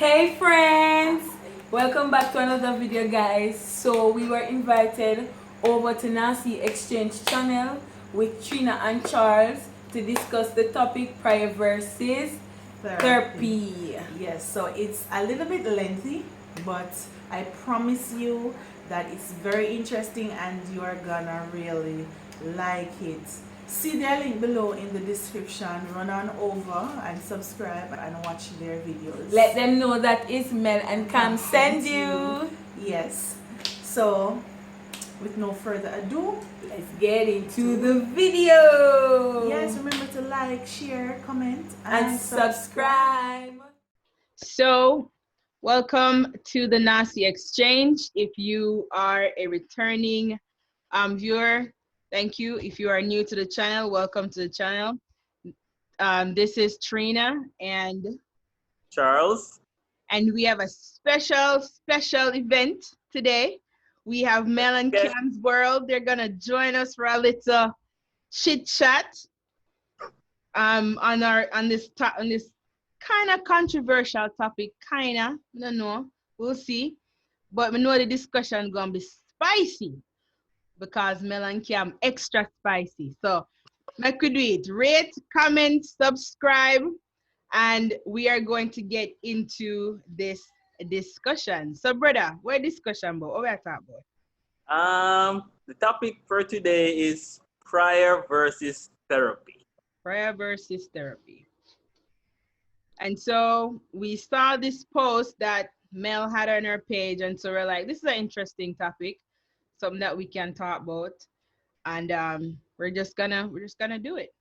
Hey friends, welcome back to another video guys. So we were invited over to Nasi Exchange channel with Trina and Charles to discuss the topic prayer versus therapy. Yes, so it's a little bit lengthy, but I promise you that it's very interesting and you're gonna really like it. See their link below in the description. Run on over and subscribe and watch their videos. Let them know that Ismail and Cam send you. Yes. So, with no further ado, Let's get into the video. yes, remember to like, share, comment, and subscribe. So, welcome to the Nasi Exchange. If you are a returning viewer, thank you. If you are new to the channel, welcome to the channel. This is Trina and Charles. And we have a special event today. We have Mel and Yes. Cam's World. They're gonna join us for a little chit chat on this kind of controversial topic. I don't know. We'll see. But we know the discussion gonna be spicy because Mel and Cam extra spicy. So make we do it. Rate, comment, subscribe, and we are going to get into this discussion. So, brother, what discussion about? What we are talking about? The topic for today is prayer versus therapy. Prayer versus therapy. And so we saw this post that Mel had on her page, and so we're like, this is an interesting topic, something that we can talk about, and we're just gonna do it.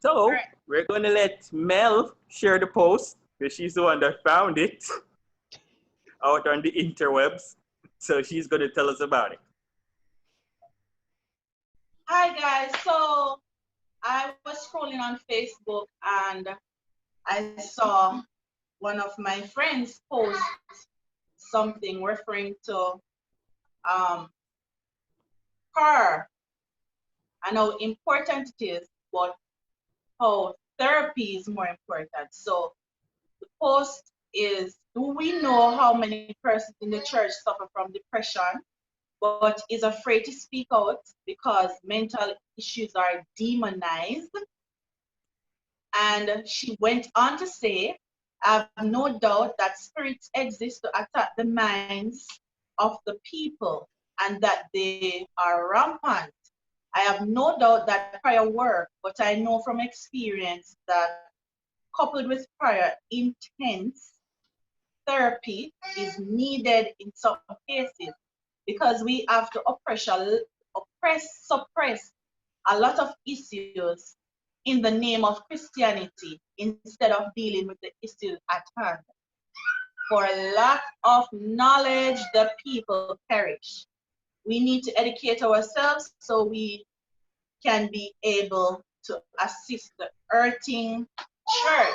So we're gonna let Mel share the post because she's the one that found it out on the interwebs. So she's gonna tell us about it. Hi guys, so I was scrolling on Facebook and I saw one of my friends post something referring to prayer and how important it is, but how therapy is more important. So the post is, do we know how many persons in the church suffer from depression but is afraid to speak out because mental issues are demonized? And she went on to say, I have no doubt that spirits exist to attack the minds of the people and that they are rampant. I have no doubt that prayer works, but I know from experience that coupled with prayer, intense therapy is needed in some cases because we have to suppress a lot of issues in the name of Christianity instead of dealing with the issues at hand. For lack of knowledge, the people perish. We need to educate ourselves so we can be able to assist the hurting church.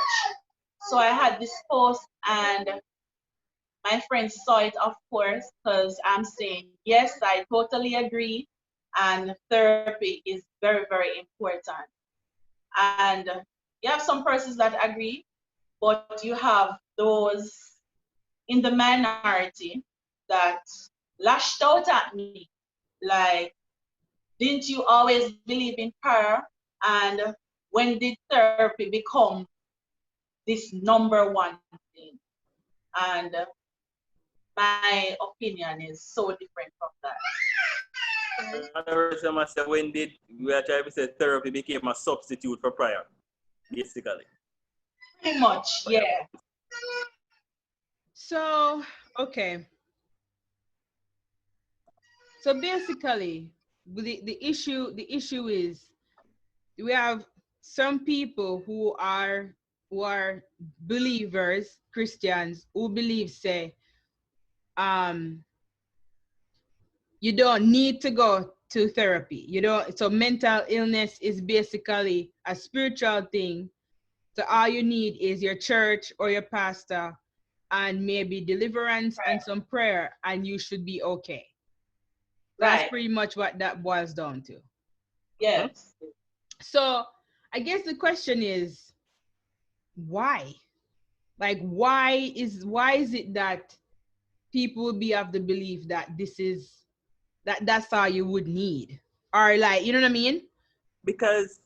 So I had this post and my friends saw it, of course, because I'm saying, yes, I totally agree. And therapy is very, very important. And you have some persons that agree, but you have those in the minority that lashed out at me. Like, didn't you always believe in prayer? And when did therapy become this number one thing? And my opinion is so different from that. In other words, I must say, when did we are trying to say therapy became a substitute for prayer, basically? Pretty much, yeah. So, okay. So basically, the issue is we have some people who are believers, Christians, who believe say you don't need to go to therapy. You don't. So mental illness is basically a spiritual thing. So all you need is your church or your pastor and maybe deliverance and some prayer, and you should be okay. That's pretty much what that boils down to. Yes. So I guess the question is, why? Like why is it that people will be of the belief that that's all you would need? Or like, you know what I mean? Because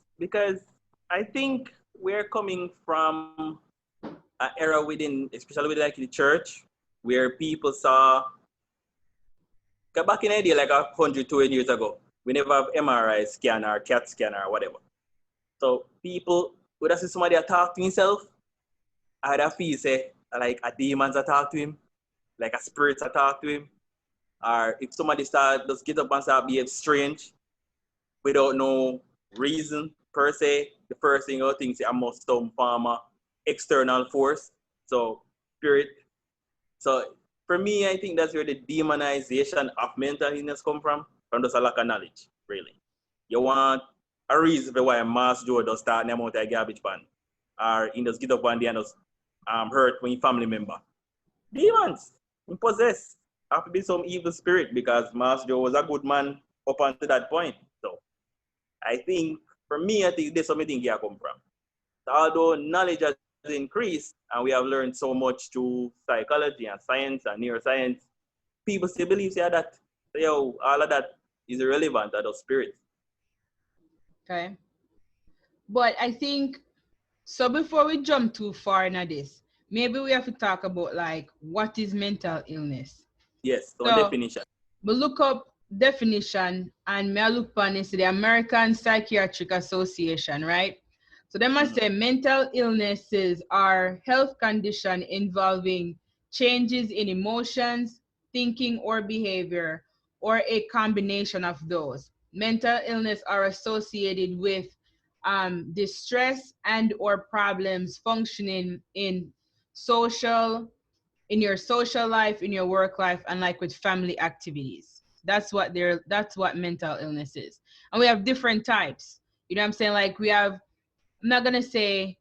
I think we're coming from an era within, especially with like the church, where people saw, 'cause back in the day, like 120 years ago, we never have MRI scan or CAT scan or whatever. So people would have see somebody talk to himself, I'd have feel say like a demons talk to him, like a spirits talk to him, or if somebody start just get up and start behave strange without no reason per se, the first thing I think is I must some form of external force. So spirit. So for me, I think that's where the demonization of mental illness come from just a lack of knowledge, really. You want a reason for why Mass Joe does start them out a garbage pan. Or he does get up one day and just hurt when he family member. Demons, he possessed. Have to be some evil spirit because Mass Joe was a good man up until that point. So I think for me, I think there's something here come from. So although knowledge has increased and we have learned so much through psychology and science and neuroscience, people still believe that all of that is irrelevant to the spirit. Okay. But I think so before we jump too far into this, maybe we have to talk about like what is mental illness. Yes, so So definition. we look up definition and me look upon this the American Psychiatric Association, right? So they must Mm-hmm. say mental illnesses are health condition involving changes in emotions, thinking or behavior, or a combination of those. Mental illness are associated with distress and or problems functioning social in your social life, in your work life, and like with family activities. That's what mental illness is. And we have different types. You know what I'm saying? Like I'm not gonna say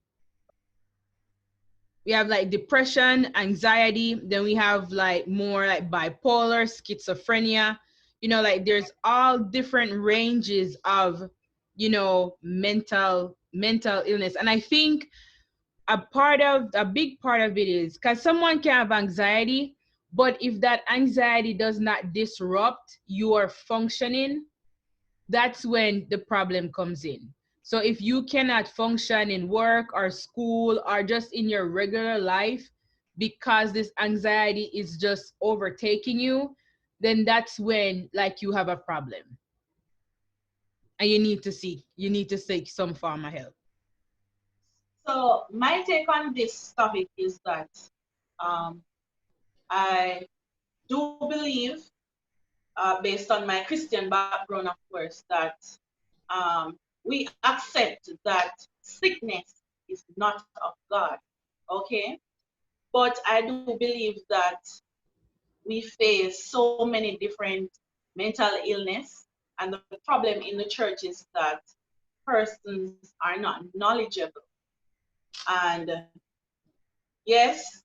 we have like depression, anxiety, then we have like more like bipolar, schizophrenia. Like there's all different ranges of, mental illness. And I think a big part of it is because someone can have anxiety, but if that anxiety does not disrupt your functioning, that's when the problem comes in. So if you cannot function in work or school or just in your regular life because this anxiety is just overtaking you, then that's when like you have a problem and you need to seek some form of help. So my take on this topic is that um, I do believe, based on my Christian background, of course, that we accept that sickness is not of God. Okay, but I do believe that we face so many different mental illness, and the problem in the church is that persons are not knowledgeable. And yes,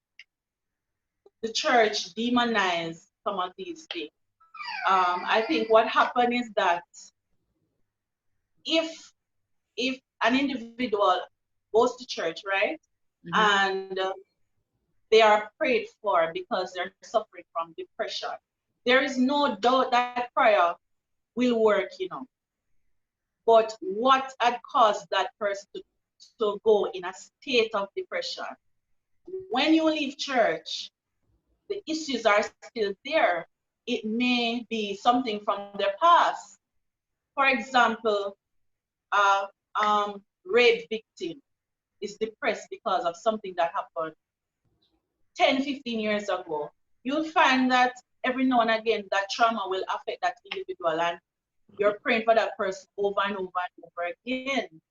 the church demonized some of these things. I think what happened is that if if an individual goes to church, right, Mhm. and they are prayed for because they're suffering from depression, there is no doubt that prayer will work. But what had caused that person to go in a state of depression? When you leave church, the issues are still there. It may be something from their past. For example, a rape victim is depressed because of something that happened 10, 15 years ago. You'll find that every now and again that trauma will affect that individual, and you're praying for that person over and over and over again.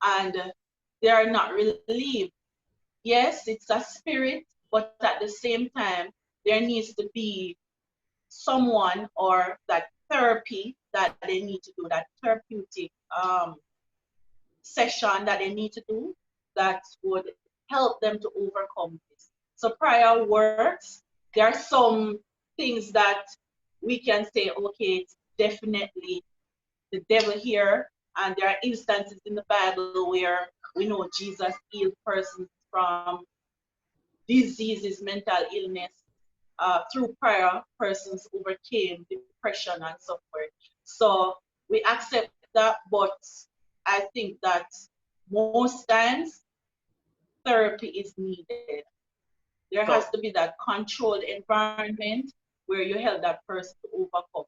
And they are not relieved. Yes, it's a spirit, but at the same time, there needs to be someone or that therapy that they need to do, that therapeutic session that they need to do that would help them to overcome this. So prayer works. There are some things that we can say, okay, it's definitely the devil here. And there are instances in the Bible where we know Jesus healed persons from diseases, mental illness, through prior persons overcame depression and so forth. So we accept that, but I think that most times therapy is needed. There has So to be that controlled environment where you help that person to overcome.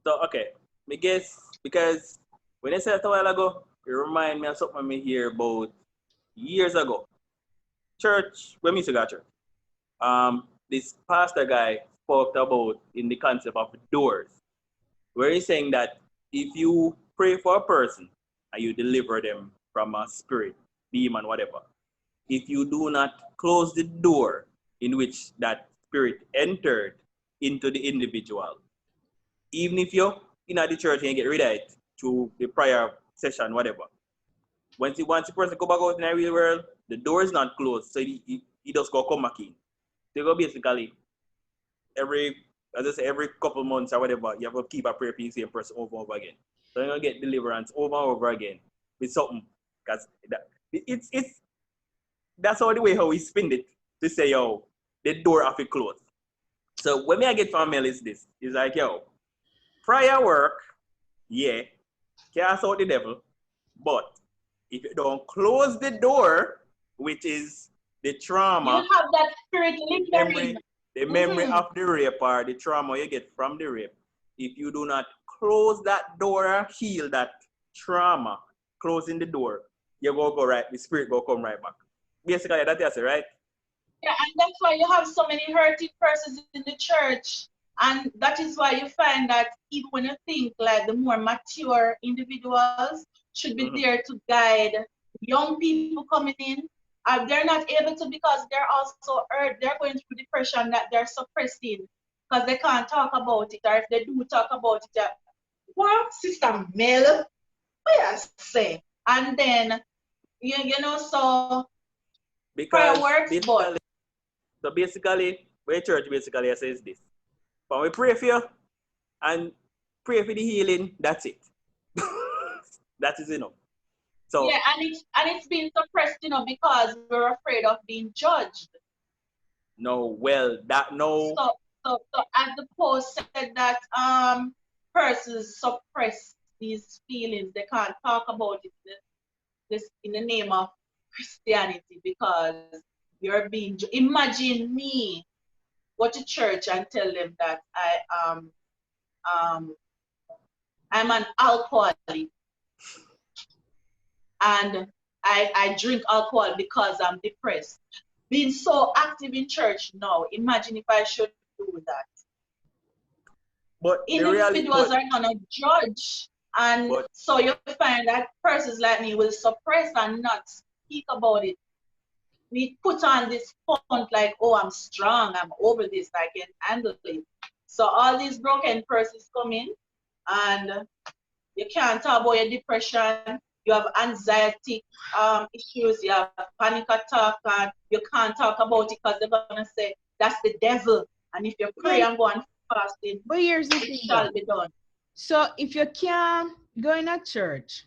so okay. Me guess because when I said that a while ago, it remind me of something me hear about years ago. Church, when me used to go to church. This pastor guy spoke about in the concept of doors, where he's saying that if you pray for a person and you deliver them from a spirit, demon, whatever, if you do not close the door in which that spirit entered into the individual, even if you're in the church and you get rid of it through the prior session, whatever, once the person go back out in the real world, the door is not closed, so he just go come back in. So you go basically every, as I say, every couple months or whatever, you have to keep a prayer for the same person over and over again. So you're gonna get deliverance over and over again with something. Because it's that's how the way how we spin it to say, yo, the door have to close. So when me I get from Mel is this, it's like, yo, prayer work, yeah, cast out the devil, but if you don't close the door, which is the You trauma, have that spirit lingering. memory, the memory Mm-hmm. of the rape or the trauma you get from the rape, if you do not close that door or heal that trauma, closing the door, you go right, the spirit will come right back. Basically, that's it, right? Yeah, and that's why you have so many hurting persons in the church. And that is why you find that even when you think like the more mature individuals should be Mm-hmm. there to guide young people coming in, they're not able to because they're also hurt. They're going through depression that they're suppressing because they can't talk about it. Or if they do talk about it, well, Sister Mel, what I say? And then, so prayer Because works, but basically, where church basically says this. But we pray for you and pray for the healing, that's it. That is enough. yeah, So, and it's been suppressed, because we're afraid of being judged. no, well, that no, So as the post said that persons suppress these feelings, they can't talk about it this in the name of Christianity because you're being imagine me go to church and tell them that um I'm an alcoholic and I drink alcohol because I'm depressed. Being so active in church now, imagine if I should do that. but the reality, Individuals are gonna judge, and but so you find that persons like me will suppress and not speak about it. We put on this front like, oh, I'm strong, I'm over this, I can handle it. So all these broken persons come in, and you can't talk about your depression. You have anxiety issues. You have panic attack, and you can't talk about it because they're gonna say that's the devil. And if you pray Well, and go on fasting, but here's the it thing though. shall be done. So if you can't go in a church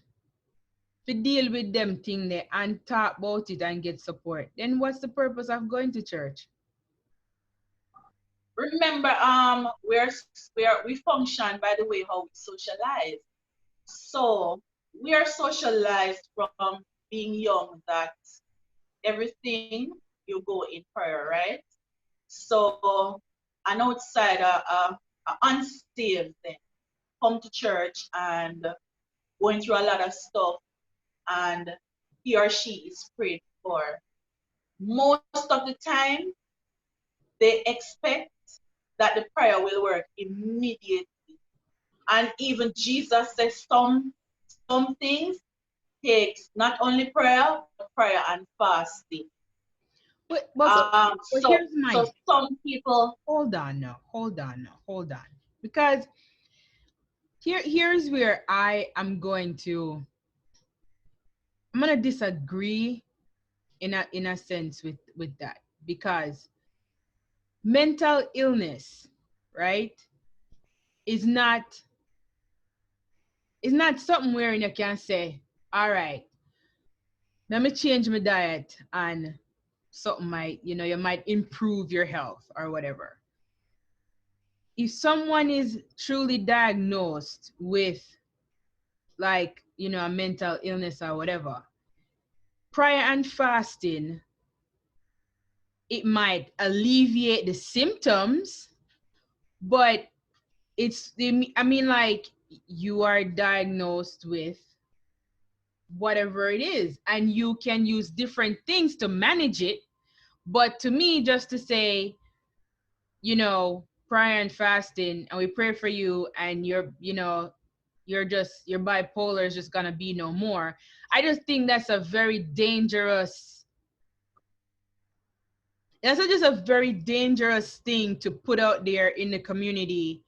to deal with them thing there and talk about it and get support, then what's the purpose of going to church? Remember, we function by the way how we socialize. So we are socialized from being young that everything you go in prayer, right? So an outsider, unsaved, then come to church and going through a lot of stuff, and he or she is prayed for. Most of the time, they expect that the prayer will work immediately. And even Jesus says some things takes not only prayer, but prayer and fasting. But, but, but So here's my so some people, hold on. Because here's where I'm gonna disagree in a sense with that. Because mental illness, right, is not something wherein you can say, all right, let me change my diet and something might, you might improve your health or whatever. If someone is truly diagnosed with, like, a mental illness or whatever, prayer and fasting, it might alleviate the symptoms, but I mean, like, you are diagnosed with whatever it is, and you can use different things to manage it. But to me, just to say, prayer and fasting, and we pray for you, and your bipolar is just gonna be no more. I just think just a very dangerous thing to put out there in the community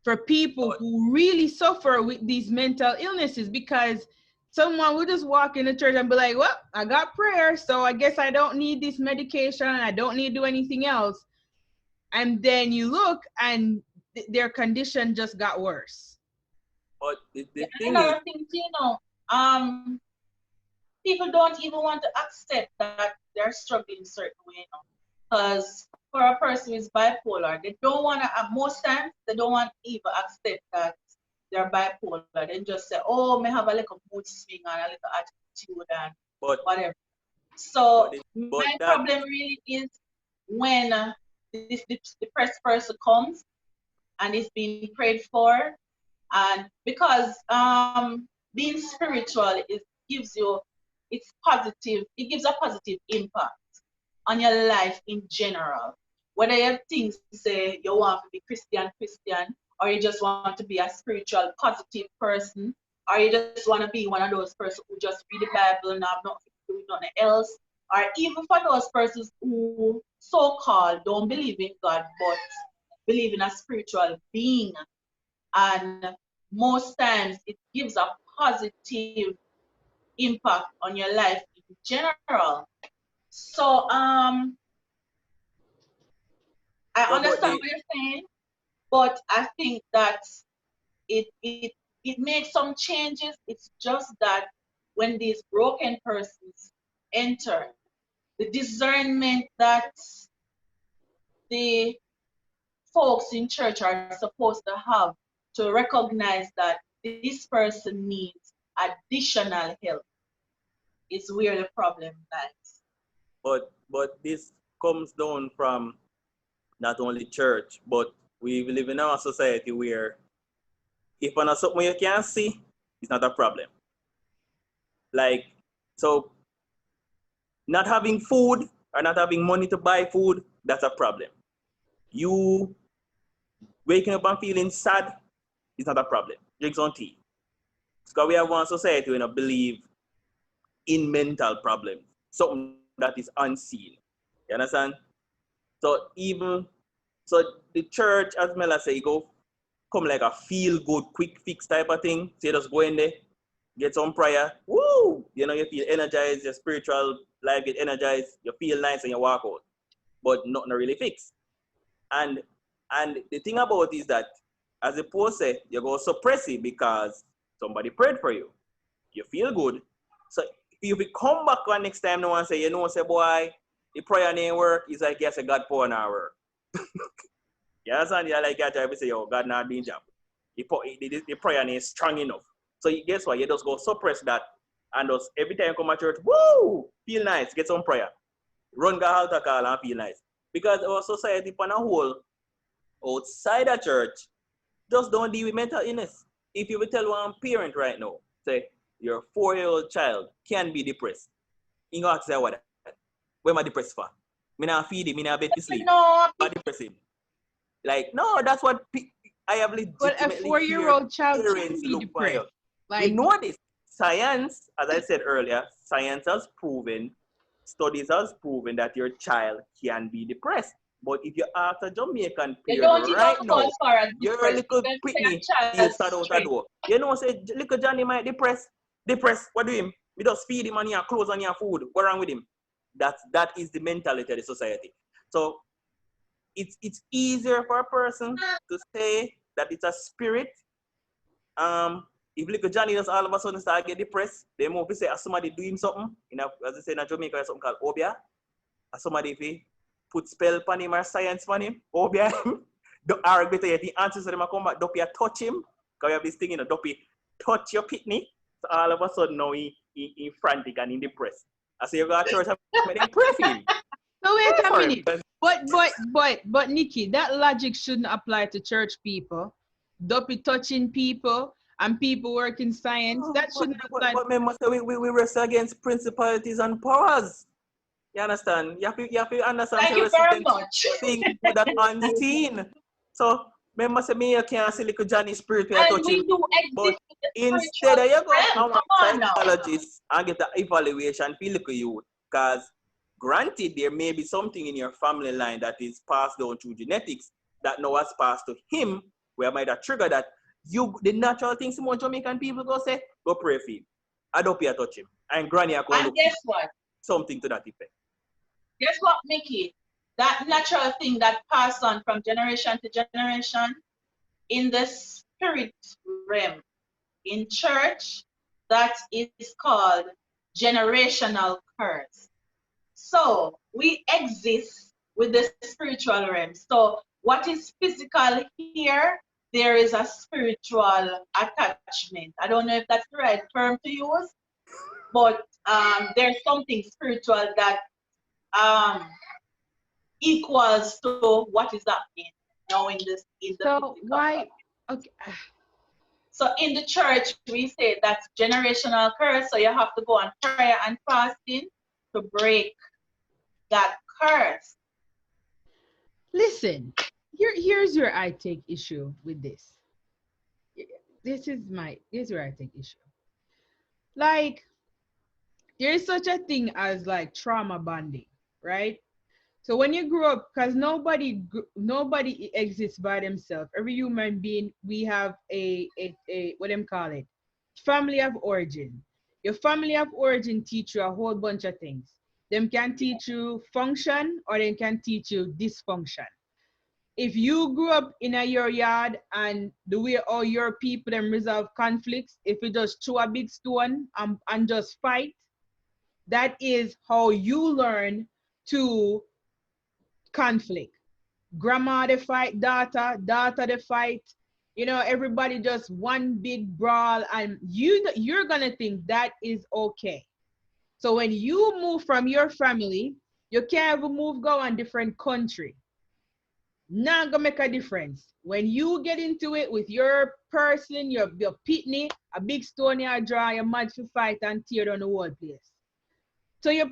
for people who really suffer with these mental illnesses, because someone will just walk in the church and be like, well, I got prayer, so I guess I don't need this medication, I don't need to do anything else. And then you look and their condition just got worse. But the thing is, Another thing, people don't even want to accept that they're struggling certain way, because for a person who's bipolar, they don't want to, most times, they don't want to even accept that they're bipolar. They just say, oh, may have a little mood swing and a little attitude and whatever. So my problem really is when this depressed person comes and is being prayed for, and because being spiritual gives you, it's positive, it gives a positive impact on your life in general. Whether you have things to say you want to be Christian, or you just want to be a spiritual, positive person, or you just want to be one of those persons who just read the Bible and have nothing to do with nothing else, or even for those persons who so-called don't believe in God but believe in a spiritual being. And most times it gives a positive impact on your life in general. So I understand what you're saying, but I think that it makes some changes. It's just that when these broken persons enter, the discernment that the folks in church are supposed to have to recognize that this person needs additional help is where the problem lies. But this comes down from not only church, but we live in our society where if it's not something you can see, it's not a problem. Like, so not having food or not having money to buy food, that's a problem. You waking up and feeling sad is not a problem. Drink some tea. Because we have one society when I believe in mental problems, something that is unseen. You understand? So the church, as Mela say, go come like a feel good, quick fix type of thing. So you just go in there, get some prayer, woo! You feel energized, your spiritual life get energized, you feel nice and you walk out. But nothing really fix. And the thing about it is that as a say, you go suppress it because somebody prayed for you. You feel good. So if you come back one next time, no one say, say, boy, the prayer ain't work, it's like, yes, God pour an hour. You understand? You like that to say, yo, God not doing job. The prayer ain't strong enough. So guess what? You just go suppress that, and just every time you come to church, woo, feel nice, get some prayer. Run the altar call and feel nice. Because our society on a whole, outside the church, just don't deal with mental illness. If you will tell one parent right now, say, your 4-year-old child can be depressed. You go ask say what? Where am I depressed for? Me not feed him, me not bed to sleep. No, I'm depressed him. Like, no, that's what I have legitimately But a 4-year-old child can be depressed. Like, we know this. Science, as I said earlier, science has proven, studies has proven that your child can be depressed. But if you ask a Jamaican parent right now, you're a little Pitney, you start out the door. Say, little Johnny might depressed. What do him? We just feed him on your clothes and your food. What's wrong with him? That is the mentality of the society. So it's easier for a person to say that it's a spirit. If little Johnny just all of a sudden start get depressed, they move to say somebody doing something. As I say in Jamaica, there's something called obia. somebody if put spell on him or science on him, or behind him, or better yet, the answers to them come back, don't touch him, because we have this thing, don't touch your pitney. So all of a sudden now he frantic and in depressed. I say you go to church and pray for him. So wait Pray a for him. minute. But Nikki, that logic shouldn't apply to church people. Dopey touching people and people working science. That shouldn't apply. But remember, we wrestle against principalities and powers. You understand? You have to understand Thank the you very resident much. things that are unseen. So remember say me you can't see little Johnny spirit we are And touching. we do But exist in the instead spiritual of you go realm. and Come one on now. psychologist and get an evaluation for look at you. Because granted there may be something in your family line that is passed down through genetics that now has passed to him, where might have trigger that you the natural things more Jamaican people go say, go pray for him. I don't pay a touch him. And granny are going to And look guess what? something to that effect. Guess what, Mickey? That natural thing that passed on from generation to generation in the spirit realm, in church, that is called generational curse. So we exist with the spiritual realm. So what is physical here, there is a spiritual attachment. I don't know if that's the right term to use, but there's something spiritual that um, equals to what is happening now in this in the So physical why? body. Okay. So in the church, we say that's generational curse. So you have to go on prayer and fasting to break that curse. Listen, here's where I take issue with this. Here's where I take issue. Like, there is such a thing as like trauma bonding, right? So when you grow up, because nobody exists by themselves. Every human being, we have a what them call it, family of origin. Your family of origin teach you a whole bunch of things. Them can teach you function or they can teach you dysfunction. If you grew up in your yard and the way all your people them resolve conflicts, if you just throw a big stone and just fight, that is how you learn to conflict. Grandma they fight daughter they fight. You know, everybody just one big brawl, and you're gonna think that is okay. So when you move from your family, you can't even move go on different country. Not gonna make a difference. When you get into it with your person, your pitney, a big stone you draw, you're mad to fight and tear down the whole place. So your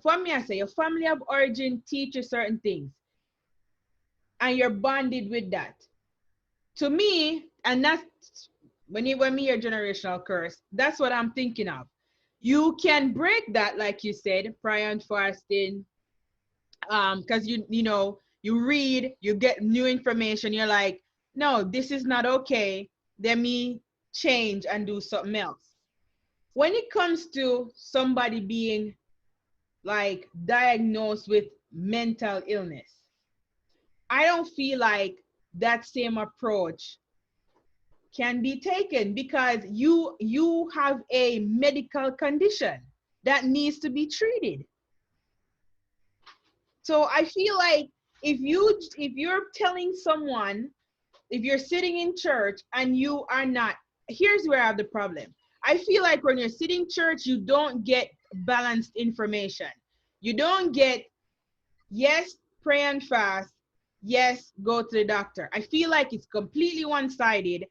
family, I say your family of origin teach you certain things, and you're bonded with that. To me, and that's when me your generational curse, that's what I'm thinking of. You can break that, like you said, prayer and fasting, because you read, you get new information, you're like, no, this is not okay. Let me change and do something else. When it comes to somebody being like diagnosed with mental illness, I don't feel like that same approach can be taken, because you have a medical condition that needs to be treated. So I feel like if you're telling someone, if you're sitting in church and you are not, here's where I have the problem. I feel like when you're sitting in church, you don't get balanced information. You don't get, yes, pray and fast, yes, go to the doctor. I feel like it's completely one-sided.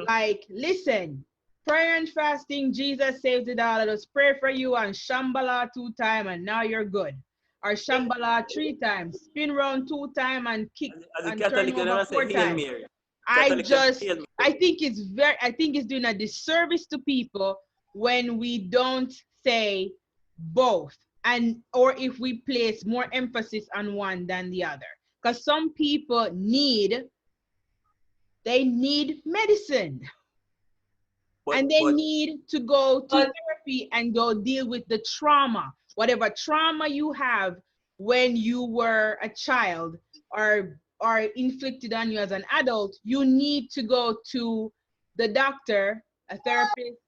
Like, listen, prayer and fasting, Jesus saves it all. Let us pray for you and Shambhala 2 times and now you're good. Or Shambhala 3 times, spin round 2 times and kick As a and turn Catholic, you over never say four Hail times. Mary. I Catholic say just, Hail Mary. I think it's doing a disservice to people when we don't say both, and or if we place more emphasis on one than the other. Because some people need medicine, and they But need to go to But therapy and go deal with the trauma, whatever trauma you have when you were a child or inflicted on you as an adult. You need to go to the doctor, a therapist,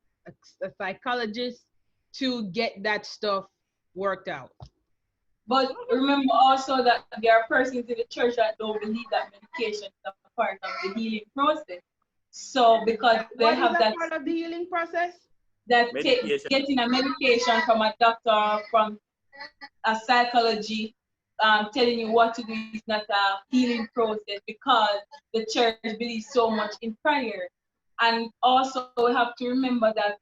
a psychologist, to get that stuff worked out. But remember also that there are persons in the church that don't believe that medication is a part of the healing process. So because they What is have a that part of the healing process? Medication. getting a medication from a doctor or from a psychology telling you what to do is not a healing process because the church believes so much in prayer. And also we have to remember that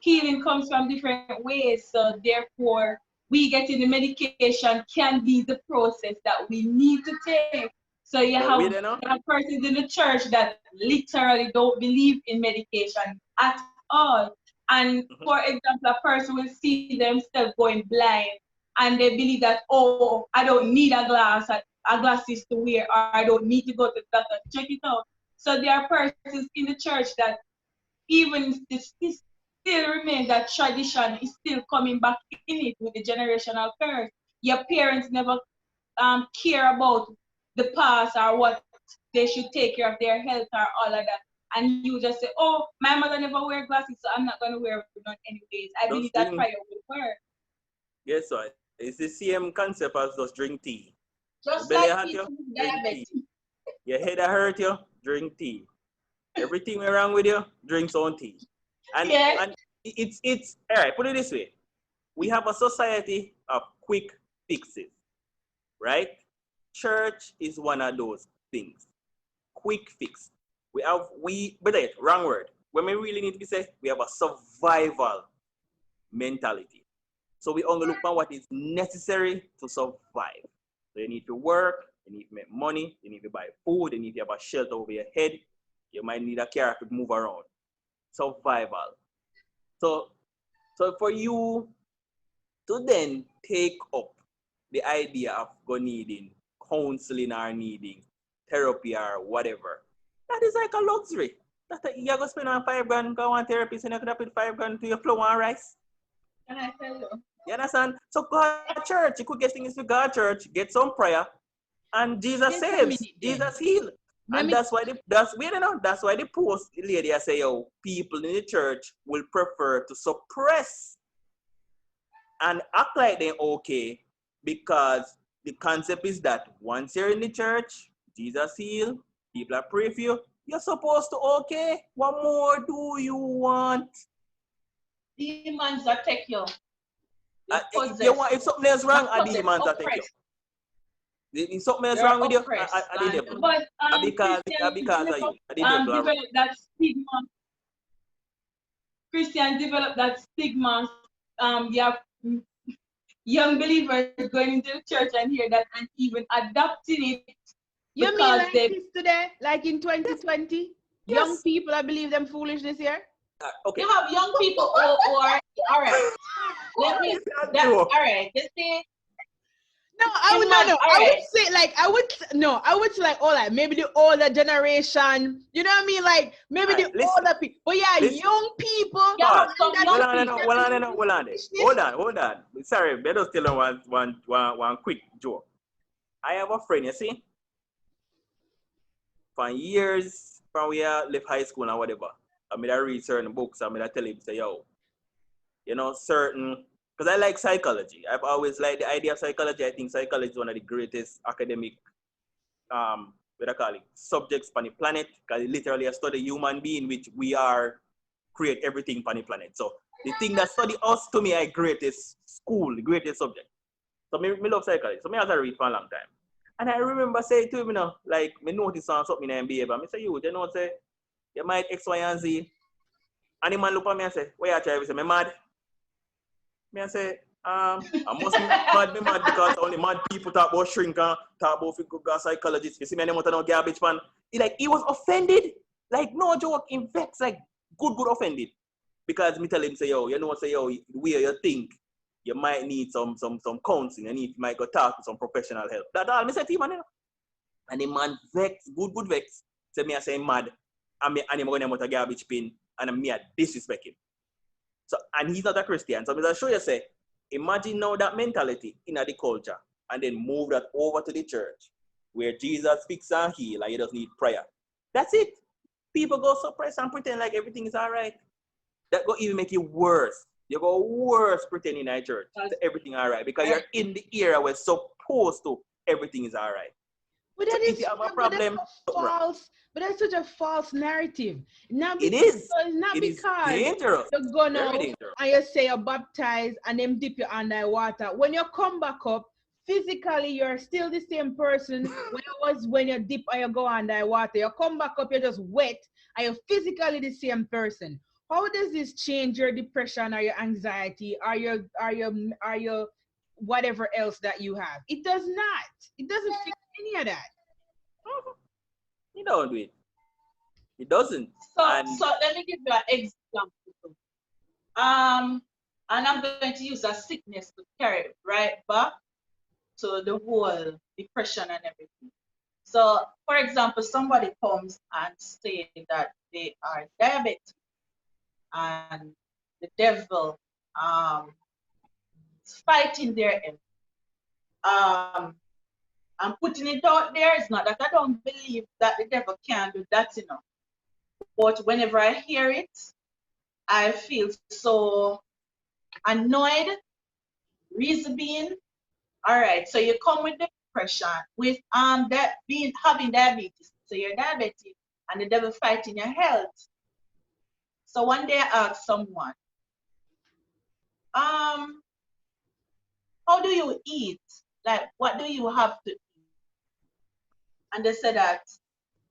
healing comes from different ways. So therefore, we getting the medication can be the process that we need to take. So But we don't know. you have persons in the church that literally don't believe in medication at all. And for example, a person will see themselves going blind and they believe that, oh, I don't need a glasses to wear, or I don't need to go to the doctor. Check it out. So there are persons in the church that even this still remain that tradition is still coming back in it with the generational curse. Your parents never care about the past or what they should take care of their health or all of that. And you just say, oh, my mother never wear glasses, so I'm not going to wear none anyways. I believe Just that drink. prayer will work. Guess what? It's the same concept as just drink tea. Your Just belly like hurt you, people with drink tea. diabetes. Your head hurt you, drink tea. Everything wrong with you, drink some tea. And Yes. and it's all right. Put it this way: we have a society of quick fixes, right? Church is one of those things. Quick fix. But wrong word. When we really need to be said, we have a survival mentality. So we only look for what is necessary to survive. So you need to work, you need to make money, you need to buy food, you need to have a shelter over your head. You might need a car to move around. Survival. So, so for you to then take up the idea of needing counseling or needing therapy or whatever, that is like a luxury. You're going to spend on $5 go on therapy, so you could have put $5 to your flour and rice. Can I tell you? You understand? So go to church. You could get things to go to church, get some prayer, and Jesus Just a saves. minute then. Jesus heals. And that's why that's why the post lady I say, yo, people in the church will prefer to suppress and act like they're okay because the concept is that once you're in the church, Jesus heal, people are pray for you, you're supposed to okay. What more do you want? Demons attack you. If something else wrong, a demons attack you. If something else wrong with you, I the devil. But Because of you. I the devil. develop that stigma. Christians develop that stigma. You have young believers going into the church and hear that and even adopting it. You mean like this today, like in 2020? Yes. Young people, I believe them foolishness here. Okay. You have young people who are all right. All right. You see, No, I would not know. I would say like I would say like all like maybe the older generation. You know what I mean? Like maybe the older people. But yeah, young people. Hold on. Sorry, let us tell one quick joke. I have a friend, you see, for years from we left high school and whatever. I mean, I read certain books. I mean, I tell him, say, yo, you know, certain, because I like psychology. I've always liked the idea of psychology. I think psychology is one of the greatest academic, what I call it, subjects on the planet, because it literally study human being, which we are, create everything on the planet. So the thing that study us, to me, are greatest school, the greatest subject. So me love psychology. So me has to read for a long time. And I remember saying to him, you know, like, me notice on something in behavior. I say, you know, say, you might X, Y, and Z. And the man look at me and say, why you try to say, me mad? Me I say, I must be mad because only mad people talk about shrink and talk about physical psychologists. You see me, I want to know garbage man. He was offended. Like, no joke, in vex, like, good offended. Because me tell him, say, yo, you know, say, yo, the way you think, you might need some counseling. You might go talk to some professional help. That's all. Me say to him, you know. And the man vex, good vex. Say me I say mad. And I'm going to a garbage bin. And me I disrespect him. So, and he's not a Christian. So I'm going to show you, say, imagine now that mentality in the culture. And then move that over to the church. Where Jesus speaks and heal. And you just need prayer. That's it. People go suppress and pretend like everything is all right. That go even make it worse. You go worse pretending in church to everything all right because you're in the era where supposed to everything is all right. But So that if is you have a but that's problem, a false. But that's such a false narrative. Not it because is. it's not It is because dangerous. you go Very now dangerous. and you say you're baptized and them dip you under water. When you come back up, physically you're still the same person when you was when you dip and you go under water. You come back up, you're just wet, and you're physically the same person. How does this change your depression or your anxiety or your whatever else that you have? It does not. It doesn't fix any of that. You don't do it. It doesn't. And So let me give you an example. And I'm going to use a sickness to carry it right back to the whole depression and everything. So, for example, somebody comes and say that they are diabetic and the devil is fighting their end. I'm putting it out there. It's not that I don't believe that the devil can do that, But whenever I hear it, I feel so annoyed. Reason being, all right, so you come with depression, with that being having diabetes. So you're diabetic and the devil fighting your health. So one day I asked someone, how do you eat? Like, what do you have to eat? And they said that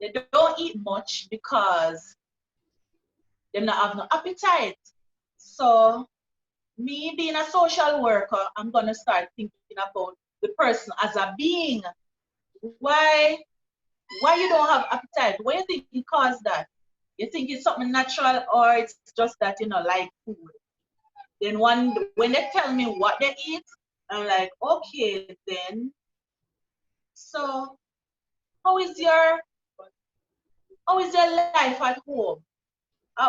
they don't eat much because they don't have no appetite. So me being a social worker, I'm gonna start thinking about the person as a being. Why you don't have appetite? What do you think it caused that? You think it's something natural or it's just that like food? Then when they tell me what they eat, I'm like, okay, then. So how is your life at home?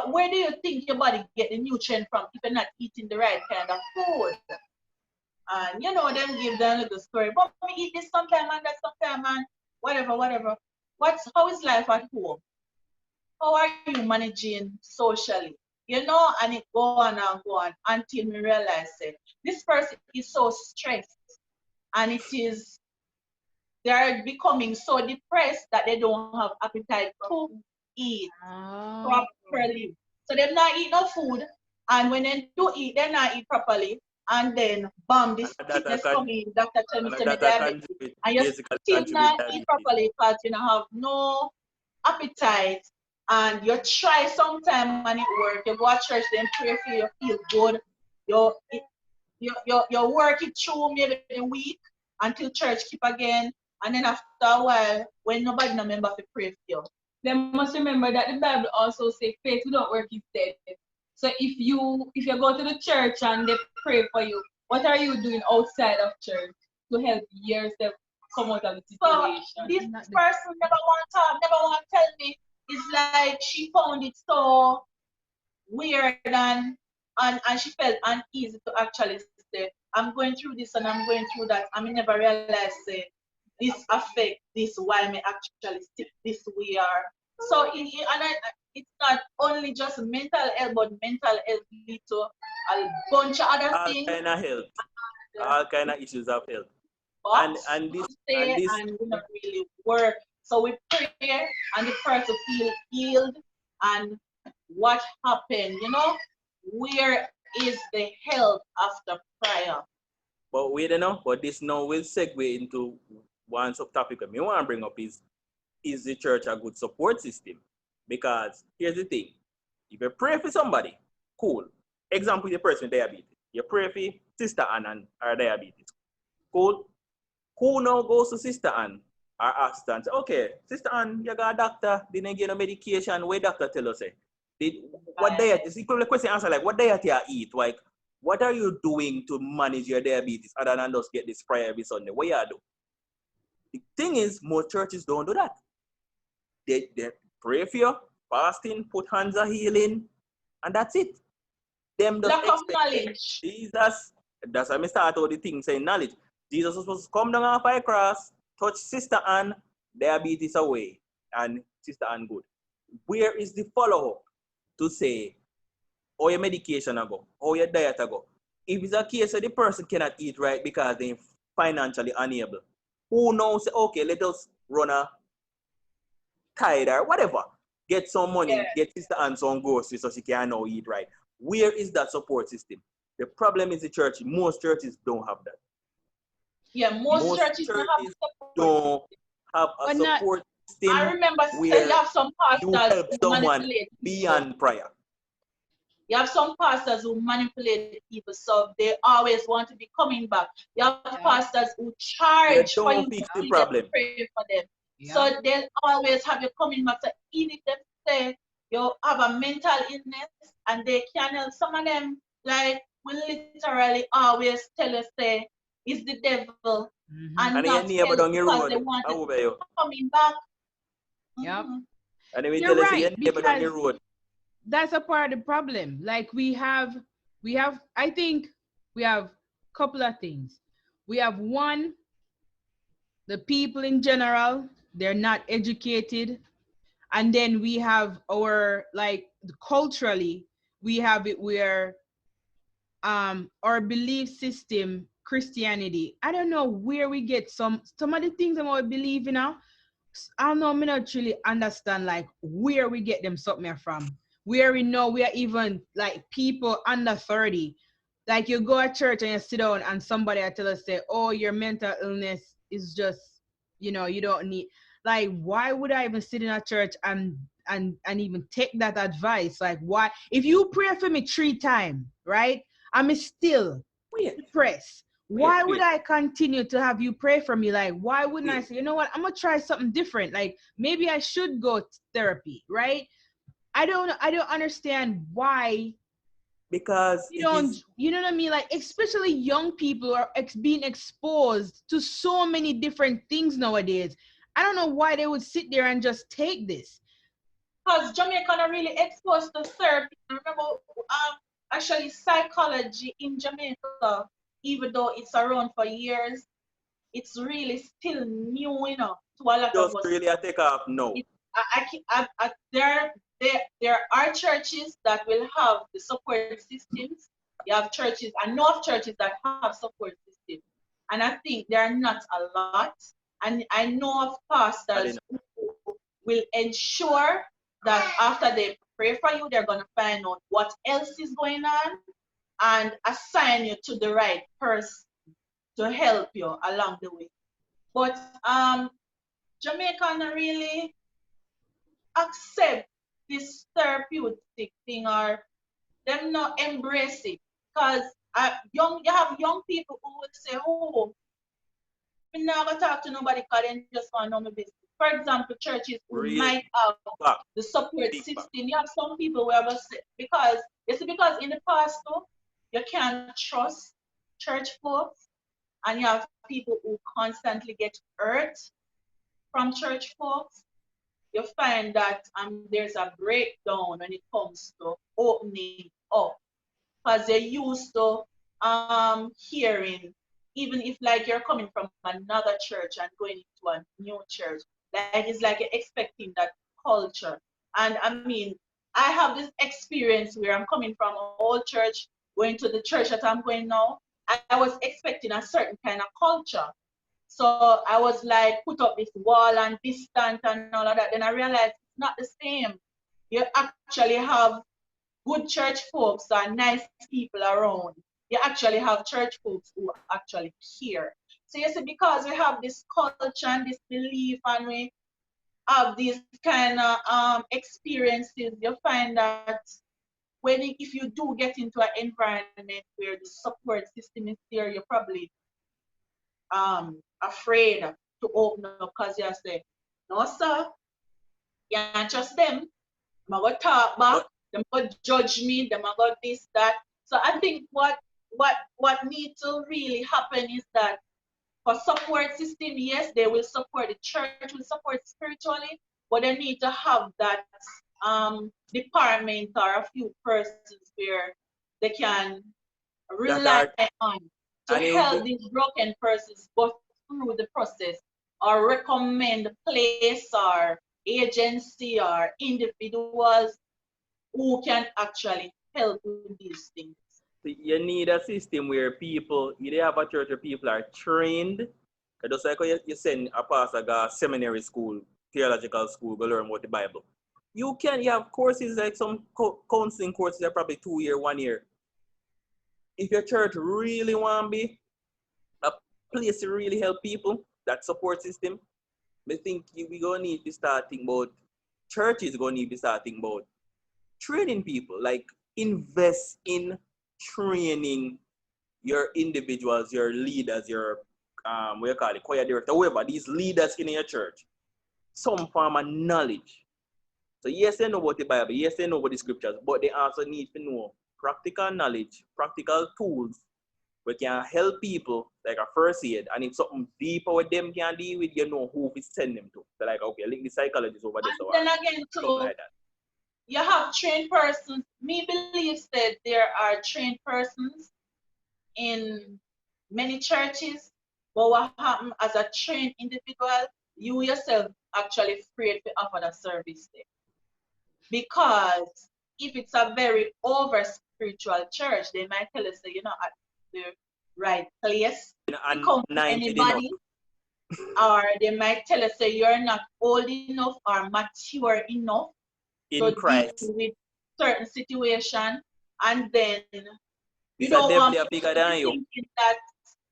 Where do you think your body get the nutrient from if you're not eating the right kind of food? And them give them a little story. But we eat this sometime and that sometime and whatever. How is life at home? How are you managing socially? And it go on and go on until we realize it. This person is so stressed and they're becoming so depressed that they don't have appetite to eat properly. So they're not eat no food, and when they do eat, they not eat properly, and then bam, this sickness coming. Doctor tell me that diabetes, and you basically still contribute not eat diabetes. properly because you don't have no appetite, and you try sometime and it work. You go to church, then pray for you, feel good. You work it through maybe a week until church keep again, and then after a while, when nobody no member to pray for you. They must remember that the Bible also says faith without work is dead. So if you go to the church and they pray for you, what are you doing outside of church to help yourself come out of the situation? So this person never want to tell me. It's like she found it so weird and she felt uneasy to actually say, I'm going through this and I'm going through that. I never realized this affect this why me actually sick this we are. So it's not only just mental health, but mental health lead to a bunch of other All things. kind of health. All kind of issues of health. But And this we not really work. So we pray and the person feel healed. And what happened? Where is the health after prayer? But but this now will segue into one subtopic that I want to bring up is the church a good support system? Because here's the thing. If you pray for somebody, cool. Example, the person with diabetes. You pray for Sister Ann and her diabetes. Cool. Who now goes to Sister Ann or asks her and say, okay, Sister Ann, you got a doctor, didn't get no medication, where doctor tell us, what diet, it's equal the question answer, like, what diet you eat? Like, what are you doing to manage your diabetes other than just get this prayer every Sunday? What you do? The thing is, most churches don't do that. They pray for you, fasting, put hands of healing, and that's it. Them just lack of knowledge. Jesus, that's why I start all the things saying knowledge. Jesus was supposed to come down off a cross, touch Sister Ann, diabetes away, and Sister Ann good. Where is the follow-up to say, how your medication go, how your diet go. If it's a case that the person cannot eat right because they're financially unable, who knows? Okay, let us run a tide or whatever. Get some Yeah. money, get sister and some groceries so she can now eat right. Where is that support system? The problem is the church. Most churches don't have that. Yeah, most Most churches don't have churches support don't system. have a But not support I system remember you where have some you pastors help who someone manipulate people. beyond prayer. You have some pastors who manipulate people, so they always want to be coming back. You have yeah, pastors who They charge for you don't to fix the see them problem. pray for them. yeah. So they'll always have you coming back. So even if they say you have a mental illness and they can help, some of them like will literally always tell us say it's the devil Mm-hmm. and And your not neighbor help down your because they road, want how to over you? coming back. Yep. Mhm. And then we You're tell us your right, neighbor down because your road. that's a part of the problem. Like we have I think we have a couple of things. We have one, the people in general, they're not educated. And then we have our, like, culturally, we have it where our belief system, Christianity, I don't know where we get some of the things that we believe in now. I don't know, me not really understand like where we get them something from. Where we know we are even like people under 30. Like you go to church and you sit down and somebody I tell us say, oh, your mental illness is just, you don't need, like, why would I even sit in a church and even take that advice? Like, why, if you pray for me 3 times, right? I'm still Wait, depressed. wait, Why would wait, I continue to have you pray for me? Like, why wouldn't I wait. say, you know what, I'm gonna try something different? Like, maybe I should go to therapy, right? I don't understand why Because you it don't, is you know what I mean? Like, especially young people are being exposed to so many different things nowadays. I don't know why they would sit there and just take this. Because Jamaica are really exposed to therapy. Remember, actually psychology in Jamaica, even though it's around for years, it's really still new, to a lot of just us. really a take off now. It, there are churches that will have the support systems. You have churches, I know of churches that have support systems, and I think there are not a lot. And I know of pastors who will ensure that after they pray for you, they're going to find out what else is going on and assign you to the right person to help you along the way. But Jamaican really accept this therapeutic thing, or them not embrace it, because you have young people who will say, oh, I'm not gonna talk to nobody because they just want to know my business. For example, churches who Real might have back, the support big system. back. You have some people who have because it's because in the past though, you can't trust church folks, and you have people who constantly get hurt from church folks. You find that there's a breakdown when it comes to opening up, because they're used to hearing, even if like you're coming from another church and going into a new church, like it's like you're expecting that culture. And I mean, I have this experience where I'm coming from an old church, going to the church that I'm going now. I was expecting a certain kind of culture. So I was like, put up this wall and distant and all of that. Then I realized it's not the same. You actually have good church folks and nice people around. You actually have church folks who actually care. So you see, because we have this culture and this belief, and we have these kind of experiences, you find that if you do get into an environment where the support system is there, you're probably afraid to open up, because you say, no sir, you can't trust them. I'm gonna talk back, But them gonna judge me, them gonna this, that. So I think what needs to really happen is that for support system, yes, they will support, the church will support spiritually, but they need to have that department or a few persons where they can that rely are on to and help these broken persons go through the process, or recommend place or agency or individuals who can actually help with these things. You need a system where people, you have a church where people are trained. Just like you send a pastor go seminary school, theological school, go learn about the Bible. You have courses like some counseling courses are probably 2 year, 1 year. If your church really want to be a place to really help people, that support system, I think we gonna need to start thinking about, churches gonna need to start thinking about training people, like invest in training your individuals, your leaders, your what you call it, choir director, whoever, these leaders in your church, some form of knowledge. So yes, they know about the Bible, yes, they know about the scriptures, but they also need to know practical knowledge, practical tools we can help people, like a first aid, and if something deeper with them can deal with, you know who we send them to. So like, okay, link the psychologist over there. And then again, too, like that. you have trained persons. Me believes that there are trained persons in many churches, but what happens as a trained individual, you yourself actually afraid to offer the service there. Because if it's a very over spiritual church, they might tell us that you're not at the right place to come to anybody, or they might tell us that you're not old enough or mature enough to deal with certain situation, and then you don't want people thinking that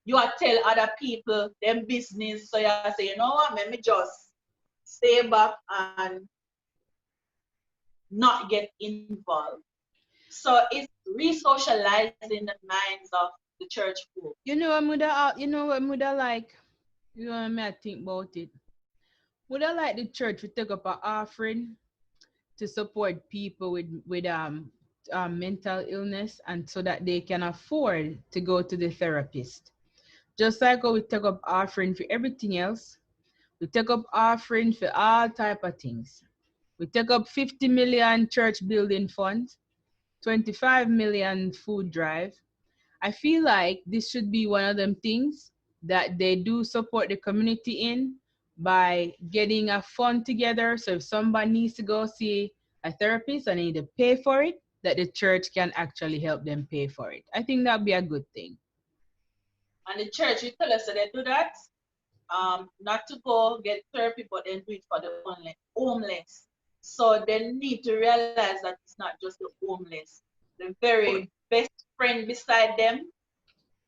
you are tell other people them business, so you say, you know what, let me just stay back and not get involved. So it's re-socializing the minds of the church folk. You know what Muda like? You know what I think about it? Would I like the church to take up an offering to support people with mental illness, and so that they can afford to go to the therapist? Just like how we take up offering for everything else, we take up offering for all type of things. We take up 50 million church building funds, 25 million food drive. I feel like this should be one of them things that they do support the community in, by getting a fund together. So if somebody needs to go see a therapist and they need to pay for it, that the church can actually help them pay for it. I think that'd be a good thing. And the church, you tell us that they do that, not to go get therapy, but then do it for the homeless. So they need to realize that it's not just the homeless. The very best friend beside them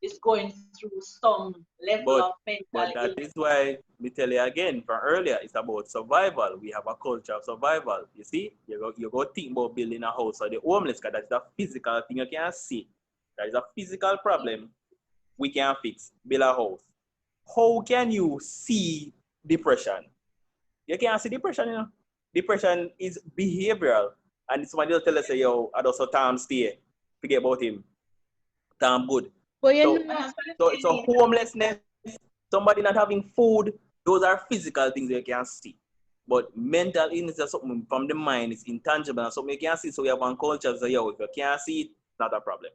is going through some level of mental illness. But that is why we tell you again from earlier, it's about survival. We have a culture of survival. You see, you go think about building a house for the homeless, because that's a physical thing you can't see. That is a physical problem we can fix. Build a house. How can you see depression? You can't see depression, you know. Depression is behavioral. And somebody will tell us, yo, I don't saw Tom stay. Forget about him. Tom good. But So homelessness, somebody not having food, those are physical things you can see. But mental illness is something from the mind, it's intangible and something you can't see. So we have one culture, so yo, if you can't see it, not a problem.